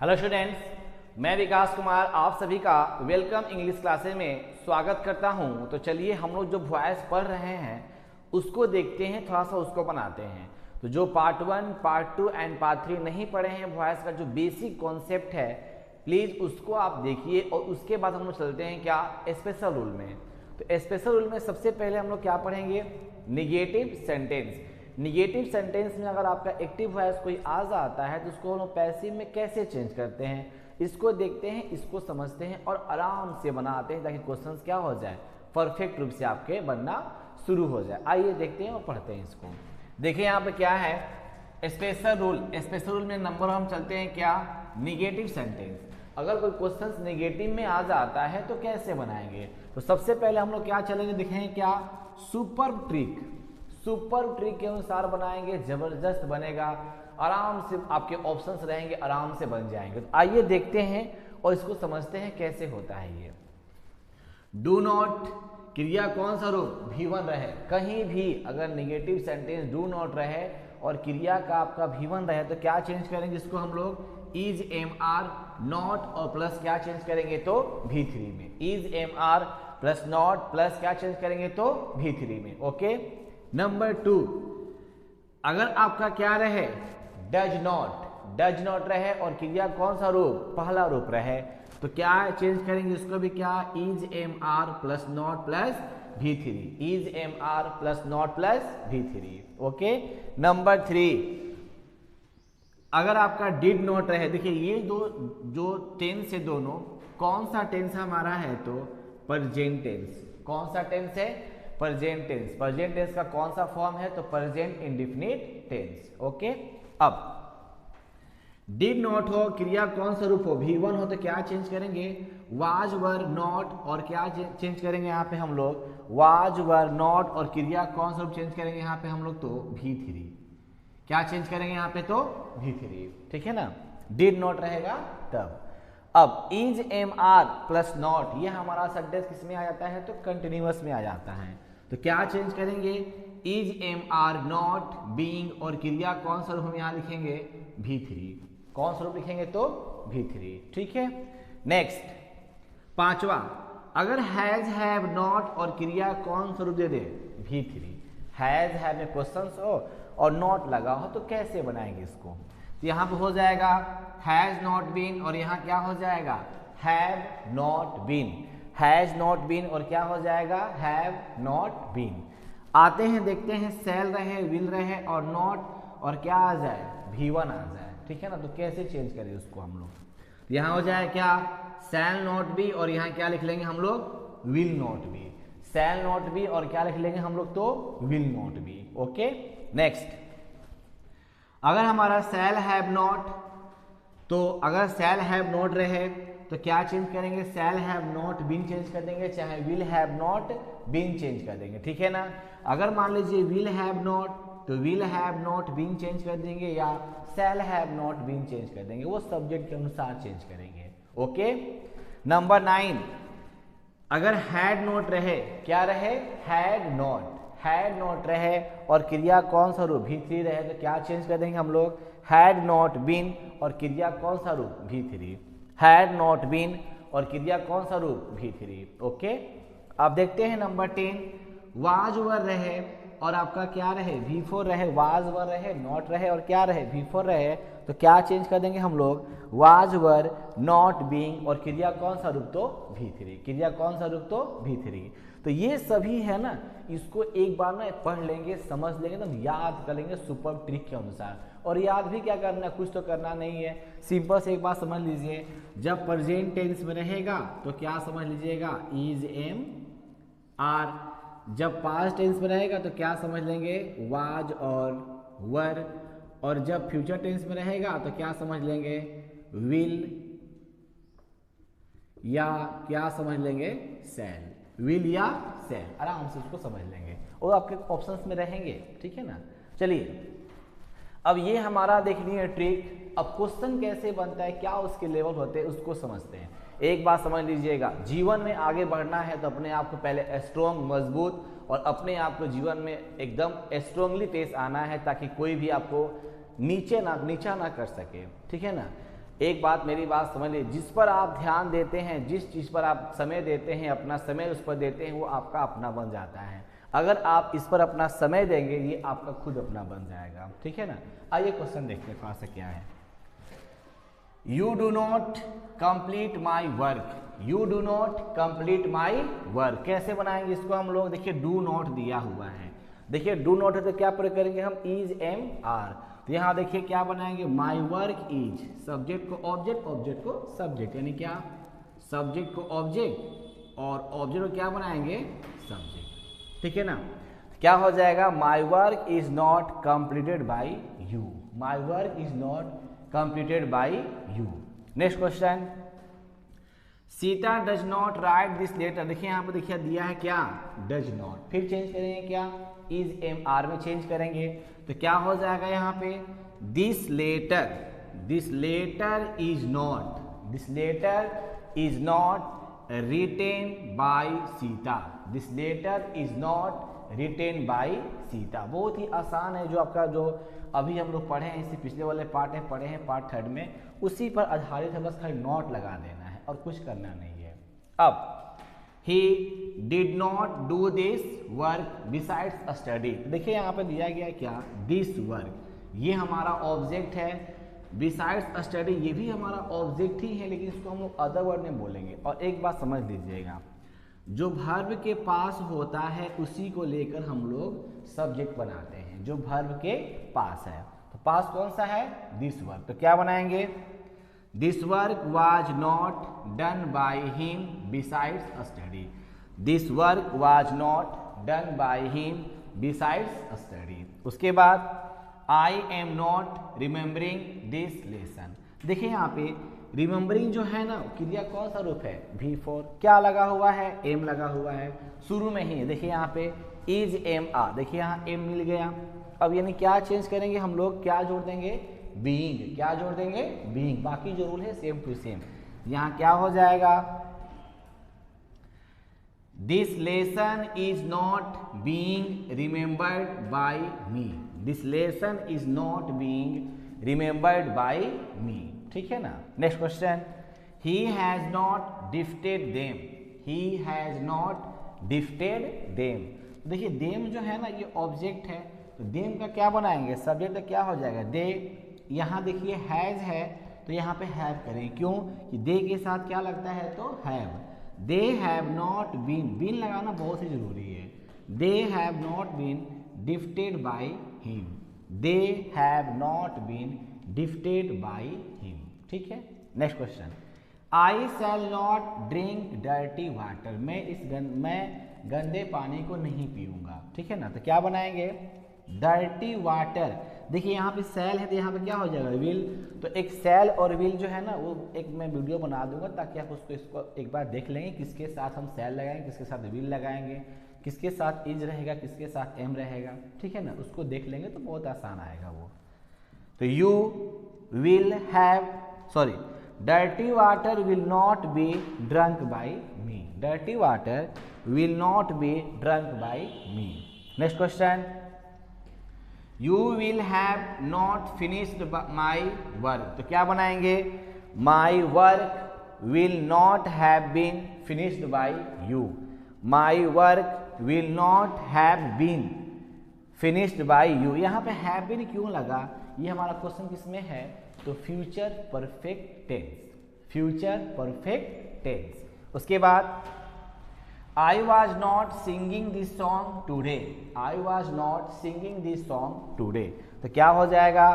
Hello students, मैं विकास कुमार आप सभी का वेलकम इंग्लिश क्लासेस में स्वागत करता हूं। तो चलिए हम लोग जो वॉइस पढ़ रहे हैं उसको देखते हैं, थोड़ा सा उसको बनाते हैं। तो जो पार्ट 1, पार्ट 2 एंड पार्ट 3 नहीं पढ़े हैं वॉइस का जो बेसिक कॉन्सेप्ट है, प्लीज़ उसको आप देखिए और उसके बाद हम लोग चलते हैं क्या स्पेशल रूल में। तो स्पेशल रूल में सबसे पहले हम लोग क्या पढ़ेंगे, निगेटिव सेंटेंस। निगेटिव सेंटेंस में अगर आपका एक्टिव वॉइस कोई आ जाता है तो उसको हम लोग पैसिव में कैसे चेंज करते हैं, इसको देखते हैं, इसको समझते हैं और आराम से बनाते हैं ताकि क्वेश्चंस क्या हो जाए, परफेक्ट रूप से आपके बनना शुरू हो जाए। आइए देखते हैं और पढ़ते हैं इसको। देखिए यहाँ पे क्या है, स्पेशल रूल। स्पेशल रूल में नंबर हम चलते हैं क्या, निगेटिव सेंटेंस। अगर कोई क्वेश्चन नेगेटिव में आ जाता है तो कैसे बनाएंगे, तो सबसे पहले हम लोग क्या चलेंगे, दिखेंगे क्या, सुपर ट्रिक। सुपर ट्रिक के अनुसार बनाएंगे, जबरदस्त बनेगा, आराम से आपके ऑप्शंस रहेंगे, आराम से बन जाएंगे। तो आइए देखते हैं और इसको समझते हैं कैसे होता है ये। डू नॉट, क्रिया कौन सा रूप, V1 रहे। कहीं भी अगर नेगेटिव सेंटेंस डू नॉट रहे और क्रिया का आपका V1 रहे तो क्या चेंज करेंगे, इसको हम लोग इज MR नॉट और प्लस क्या चेंज करेंगे तो V3 में। Is MR plus not plus क्या चेंज करेंगे तो V3 में। ओके। नंबर 2, अगर आपका क्या रहे, डज नॉट रहे और क्रिया कौन सा रूप, पहला रूप रहे, तो क्या चेंज करेंगे इसको भी, क्या, is MR plus not plus V3। Is MR plus not plus V3। Okay. Number 3, अगर आपका डिड नॉट रहे, देखिए ये दो जो टेंस है दोनों, कौन सा टेंस हमारा है तो प्रेजेंट टेंस। कौन सा टेंस है, प्रेजेंट टेंस। प्रेजेंट टेंस का कौन सा फॉर्म है तो प्रेजेंट इंडेफिनिट टेंस। ओके। अब डिड नॉट हो, क्रिया कौन सा रूप हो, V1 हो, तो क्या चेंज करेंगे, वाज वर नॉट और क्या चेंज करेंगे यहाँ पे हम लोग, वाज वर नॉट और क्रिया कौन सा रूप चेंज करेंगे यहाँ पे हम लोग तो V3। क्या चेंज करेंगे यहाँ पे तो V3। ठीक है ना, डिड नॉट रहेगा तब। अब इज MR प्लस नॉट, ये हमारा सेंटेंस किस में आ जाता है तो कंटिन्यूअस में आ जाता है। तो क्या चेंज करेंगे, इज MR नॉट बीइंग और क्रिया कौन सा रूप हम यहाँ लिखेंगे V3। कौन सा रूप लिखेंगे तो V3। ठीक है। नेक्स्ट, पांचवा, अगर हैज हैव नॉट और क्रिया कौन सा रूप दे दे V3। हैज हैव में क्वेश्चन हो और नॉट लगा हो तो कैसे बनाएंगे इसको, तो यहाँ पे हो जाएगा हैज नॉट बीन और यहाँ क्या हो जाएगा, have not been. Has not been और क्या हो जाएगा, हैव नॉट बीन। आते हैं देखते हैं, सेल रहे, विल रहे और नॉट और क्या आ जाए, V1 आ जाए। ठीक है ना, तो कैसे चेंज करें उसको हम लोग, यहाँ हो जाए क्या, सेल नॉट बी और यहाँ क्या लिख लेंगे हम लोग, will not be. Shall not be और क्या लिख लेंगे हम लोग तो will not be. Okay. Next, अगर हमारा सेल हैव नॉट, तो अगर सेल हैव नॉट रहे तो क्या चेंज करेंगे, shall have not been change कर देंगे, चाहे will have not been change कर देंगे। ठीक है ना, अगर मान लीजिए विल हैव नॉट तो will have not been change कर देंगे या shall have not been change कर देंगे, वो सब्जेक्ट के अनुसार चेंज करेंगे। ओके। नंबर 9, अगर हैड नॉट रहे, क्या रहे, हैड नॉट रहे और क्रिया कौन सा रूप V3 रहे तो क्या चेंज कर देंगे हम लोग, हैड नॉट बीन और क्रिया कौन सा रूप V3। हैड नॉट बीन और क्रिया कौन सा रूप V3। ओके। अब देखते हैं नंबर 10, वाज वर रहे और आपका क्या रहे, V4 रहे, वाज वर रहे, नॉट रहे और क्या रहे, V4 रहे, तो क्या चेंज कर देंगे हम लोग, वाज वर नॉट बीइंग और क्रिया कौन सा रूप तो V3। क्रिया कौन सा रूप तो V3। तो ये सभी है ना, इसको एक बार ना पढ़ लेंगे, समझ लेंगे, तो याद कर लेंगे सुपर ट्रिक के अनुसार। और याद भी क्या करना है, कुछ तो करना नहीं है, सिंपल से एक बात समझ लीजिए, जब प्रेजेंट टेंस में रहेगा तो क्या समझ लीजिएगा, इज MR। जब पास्ट टेंस में रहेगा तो क्या समझ लेंगे, वाज और वर। और जब फ्यूचर टेंस में रहेगा तो क्या समझ लेंगे, विल या क्या समझ लेंगे, सेल। विल या सेल, आराम से उसको समझ लेंगे और आपके ऑप्शंस में रहेंगे। ठीक है ना। चलिए, अब ये हमारा देखनी है ट्रिक। अब क्वेश्चन कैसे बनता है, क्या उसके लेवल होते हैं, उसको समझते हैं। एक बात समझ लीजिएगा, जीवन में आगे बढ़ना है तो अपने आप को पहले स्ट्रॉन्ग, मजबूत और अपने आप को जीवन में एकदम स्ट्रॉन्गली पेश आना है ताकि कोई भी आपको नीचा ना कर सके। ठीक है ना। एक बात, मेरी बात समझ लीजिए, जिस पर आप ध्यान देते हैं, जिस चीज़ पर आप समय देते हैं, अपना समय उस पर देते हैं, वो आपका अपना बन जाता है। अगर आप इस पर अपना समय देंगे, ये आपका खुद अपना बन जाएगा। ठीक है ना। आइए क्वेश्चन देखते हैं थोड़ा सा क्या है। You do not complete my work, you do not complete my work. कैसे बनाएंगे इसको हम लोग? देखिए डू नॉट दिया हुआ है, देखिए डू नॉट है तो क्या प्रयोग करेंगे हम? Is am are. तो यहाँ देखिए क्या बनाएंगे? माई वर्क इज, सब्जेक्ट को ऑब्जेक्ट, ऑब्जेक्ट को सब्जेक्ट, यानी क्या? सब्जेक्ट को ऑब्जेक्ट और ऑब्जेक्ट को क्या बनाएंगे? सब्जेक्ट। ठीक है ना। क्या हो जाएगा? My work is not completed by you, my work is not completed by you. Next question, Sita does not write this letter. देखिए यहाँ पर देखिए दिया है क्या? Does not. फिर चेंज करेंगे क्या? इज एम आर में चेंज करेंगे तो क्या हो जाएगा यहाँ पे? This letter, this letter is not, this letter is not written by Sita, this letter is not written by Sita. बहुत ही आसान है, जो आपका जो अभी हम लोग पढ़े हैं, इससे पिछले वाले पार्ट में पढ़े हैं, पार्ट 3 में, उसी पर आधारित है, बस खाली नॉट लगा देना है और कुछ करना नहीं है। अब he did not do this work besides study। देखिए यहाँ पे दिया गया क्या? this work, ये हमारा ऑब्जेक्ट है, besides study ये भी हमारा ऑब्जेक्ट ही है, लेकिन इसको हम लोग अदर वर्ड में बोलेंगे। और एक बात समझ लीजिएगा, जो वर्ब के पास होता है उसी को लेकर हम लोग सब्जेक्ट बनाते हैं, जो वर्ब के पास है। तो पास कौन सा है? This work. तो क्या बनाएंगे? This work was not done by him besides study, this work was not done by him besides study. उसके बाद I am not remembering this lesson. देखिए यहाँ पे रिमेंबरिंग जो है ना, क्रिया कौन सा रूप है? V4। क्या लगा हुआ है? एम लगा हुआ है शुरू में ही। देखिए यहाँ पे इज एम आर, देखिए यहाँ एम मिल गया। अब यानी क्या चेंज करेंगे हम लोग? क्या जोड़ देंगे? बीइंग। क्या जोड़ देंगे? बीइंग। बाकी जो रूल है सेम टू सेम। यहाँ क्या हो जाएगा? This lesson is not being remembered by me, this lesson is not being remembered by me. ठीक है ना। Next question, he has not defeated them, he has not defeated them. देखिए them जो है ना, ये ऑब्जेक्ट है, तो देम का क्या बनाएंगे? सब्जेक्ट का क्या हो जाएगा? दे। यहाँ देखिए हैज है तो यहाँ पे हैव करें, क्यों? कि दे के साथ क्या लगता है? तो have. They have not been, been लगाना बहुत ही जरूरी है। They have not been defeated by him, they have not been defeated by him. ठीक है। Next question, I shall not drink dirty water, मैं गंदे पानी को नहीं पीऊंगा। ठीक है ना। तो क्या बनाएंगे? Dirty water. देखिए यहाँ पे सेल है तो यहाँ पे क्या हो जाएगा? विल। तो एक सेल और विल जो है ना, वो एक मैं वीडियो बना दूंगा ताकि आप इसको एक बार देख लेंगे, किसके साथ हम सेल लगाएंगे, किसके साथ विल लगाएंगे, किसके साथ इज रहेगा, किसके साथ एम रहेगा। ठीक है ना। उसको देख लेंगे तो बहुत आसान आएगा वो। तो you will have, sorry, dirty water will not be drunk by me, dirty water will not be drunk by me. Next question, you will have not finished my work. तो क्या बनाएंगे? My work will not have been finished by you, my work will not have been finished by you. यहाँ पे have been क्यों लगा? ये हमारा question किसमें है? तो future perfect tense, future perfect tense. उसके बाद I was not singing this song today, I was not singing this song today। तो क्या हो जाएगा?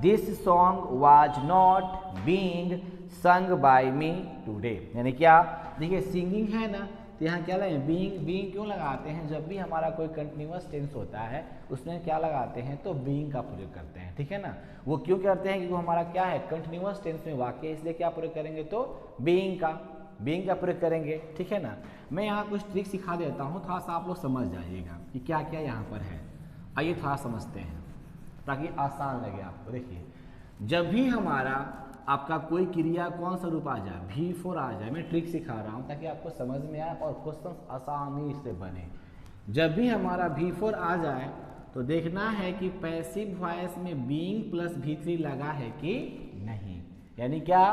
This song was not being sung by me today। यानी क्या? देखिए सिंगिंग है ना, तो यहाँ क्या लगे? बीइंग। बीइंग क्यों लगाते हैं? जब भी हमारा कोई कंटिन्यूअस टेंस होता है उसमें क्या लगाते हैं? तो बीइंग का प्रयोग करते हैं। ठीक है ना। वो क्यों करते हैं? क्योंकि वो हमारा क्या है? कंटिन्यूअस टेंस में वाक्य, इसलिए क्या प्रयोग करेंगे? तो बीइंग का प्रयोग करेंगे। ठीक है ना। मैं यहाँ कुछ ट्रिक सिखा देता हूँ, थोड़ा सा आप लोग समझ जाइएगा कि क्या क्या यहाँ पर है। आइए थोड़ा समझते हैं ताकि आसान लगे आपको। देखिए जब भी हमारा आपका कोई क्रिया कौन सा रूप आ जाए? V4 आ जाए। मैं ट्रिक सिखा रहा हूँ ताकि आपको समझ में आए और क्वेश्चन आसानी से बने। जब भी हमारा V4 आ जाए तो देखना है कि पैसिव वॉइस में बीइंग प्लस V3 लगा है कि नहीं। यानी क्या,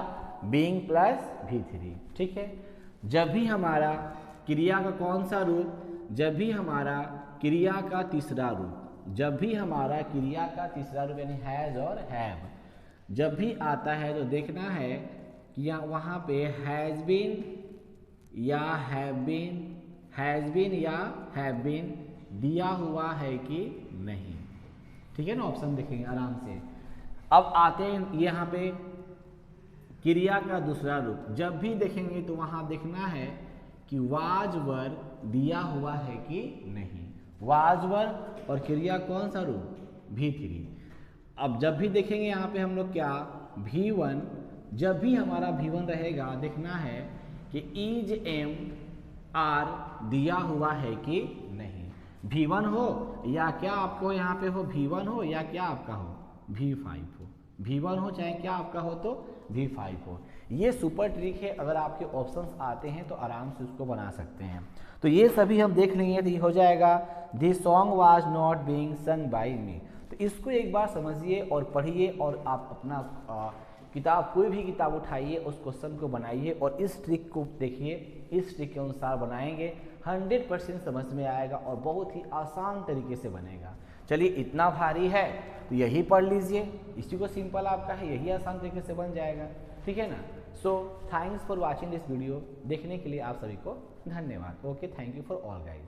बीइंग प्लस V3, ठीक है। जब भी हमारा क्रिया का कौन सा रूप, जब भी हमारा क्रिया का तीसरा रूप, जब भी हमारा क्रिया का तीसरा रूप यानी हैज और हैव जब भी आता है तो देखना है कि वहाँ पे हैज बीन या हैव बीन, हैज बीन या हैव बीन दिया हुआ है कि नहीं, ठीक है ना। ऑप्शन देखेंगे आराम से। अब आते हैं यहाँ पे क्रिया का दूसरा रूप, जब भी देखेंगे तो वहाँ देखना है कि वाज वर दिया हुआ है कि नहीं, वाज वर और क्रिया कौन सा रूप, V3। अब जब भी देखेंगे यहाँ पे हम लोग क्या, V1, जब भी हमारा V1 रहेगा देखना है कि इज एम आर दिया हुआ है कि नहीं, V1 हो या क्या आपको यहाँ पे हो V1 हो या क्या आपका हो V5 हो, V1 हो चाहे क्या आपका हो तो V5 हो। ये सुपर ट्रिक है, अगर आपके ऑप्शंस आते हैं तो आराम से उसको बना सकते हैं। तो ये सभी हम देख लेंगे तो ये हो जाएगा this song was not being sung by me. तो इसको एक बार समझिए और पढ़िए और आप अपना किताब, कोई भी किताब उठाइए, उस क्वेश्चन को बनाइए और इस ट्रिक को देखिए, इस ट्रिक के अनुसार बनाएंगे 100% समझ में आएगा और बहुत ही आसान तरीके से बनेगा। चलिए, इतना भारी है तो यही पढ़ लीजिए, इसी को सिंपल आपका है, यही आसान तरीके से बन जाएगा, ठीक है ना। So thanks for watching this video, देखने के लिए आप सभी को धन्यवाद। Okay, thank you for all guys.